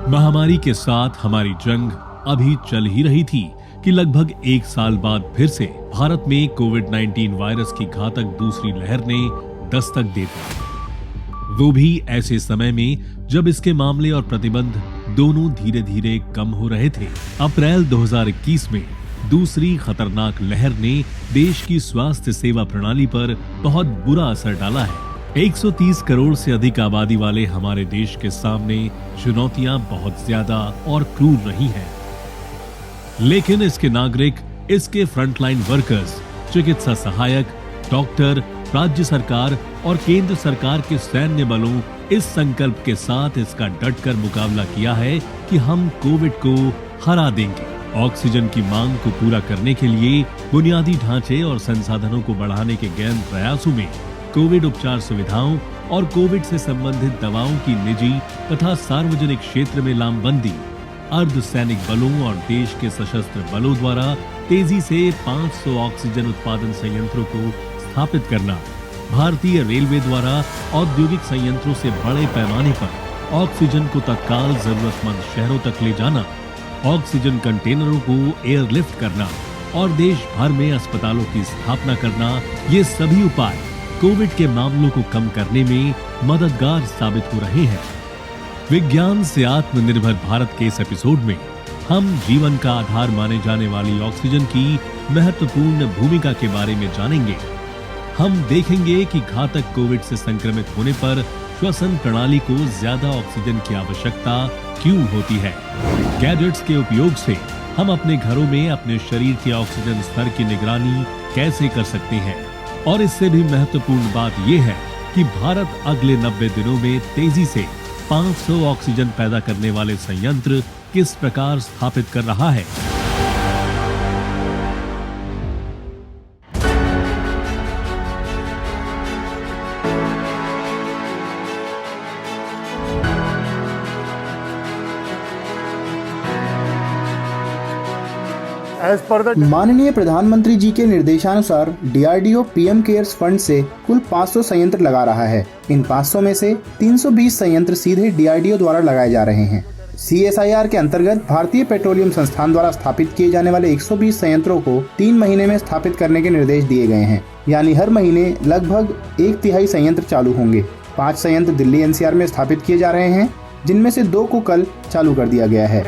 महामारी के साथ हमारी जंग अभी चल ही रही थी कि लगभग एक साल बाद फिर से भारत में कोविड-19 वायरस की घातक दूसरी लहर ने दस्तक दे दी। वो भी ऐसे समय में जब इसके मामले और प्रतिबंध दोनों धीरे धीरे कम हो रहे थे। अप्रैल 2021 में दूसरी खतरनाक लहर ने देश की स्वास्थ्य सेवा प्रणाली पर बहुत बुरा असर डाला है। 130 करोड़ से अधिक आबादी वाले हमारे देश के सामने चुनौतियां बहुत ज्यादा और क्रूर रही हैं। लेकिन इसके नागरिक, इसके फ्रंटलाइन वर्कर्स, चिकित्सा सहायक, डॉक्टर, राज्य सरकार और केंद्र सरकार के सैन्य बलों इस संकल्प के साथ इसका डटकर मुकाबला किया है कि हम कोविड को हरा देंगे। ऑक्सीजन की मांग को पूरा करने के लिए बुनियादी ढांचे और संसाधनों को बढ़ाने के गहन प्रयासों में कोविड उपचार सुविधाओं और कोविड से संबंधित दवाओं की निजी तथा सार्वजनिक क्षेत्र में लामबंदी, अर्धसैनिक बलों और देश के सशस्त्र बलों द्वारा तेजी से 500 ऑक्सीजन उत्पादन संयंत्रों को स्थापित करना, भारतीय रेलवे द्वारा औद्योगिक संयंत्रों से बड़े पैमाने पर ऑक्सीजन को तत्काल जरूरतमंद शहरों तक ले जाना, ऑक्सीजन कंटेनरों को एयरलिफ्ट करना और देश भर में अस्पतालों की स्थापना करना, ये सभी उपाय कोविड के मामलों को कम करने में मददगार साबित हो रहे हैं। विज्ञान से आत्मनिर्भर भारत के इस एपिसोड में हम जीवन का आधार माने जाने वाली ऑक्सीजन की महत्वपूर्ण भूमिका के बारे में जानेंगे। हम देखेंगे कि घातक कोविड से संक्रमित होने पर श्वसन प्रणाली को ज्यादा ऑक्सीजन की आवश्यकता क्यों होती है। गैजेट्स के उपयोग से हम अपने घरों में अपने शरीर के ऑक्सीजन स्तर की निगरानी कैसे कर सकते हैं, और इससे भी महत्वपूर्ण बात यह है कि भारत अगले 90 दिनों में तेजी से 500 ऑक्सीजन पैदा करने वाले संयंत्र किस प्रकार स्थापित कर रहा है। माननीय प्रधानमंत्री जी के निर्देशानुसार डीआरडीओ पीएम केयर्स फंड से कुल 500 संयंत्र लगा रहा है। इन 500 में से 320 संयंत्र सीधे डीआरडीओ द्वारा लगाए जा रहे हैं। CSIR के अंतर्गत भारतीय पेट्रोलियम संस्थान द्वारा स्थापित किए जाने वाले 120 संयंत्रों को 3 महीने में स्थापित करने के निर्देश दिए गए हैं। यानी हर महीने लगभग 1/3 संयंत्र चालू होंगे। 5 संयंत्र दिल्ली NCR में स्थापित किए जा रहे हैं, जिनमें से 2 को कल चालू कर दिया गया है।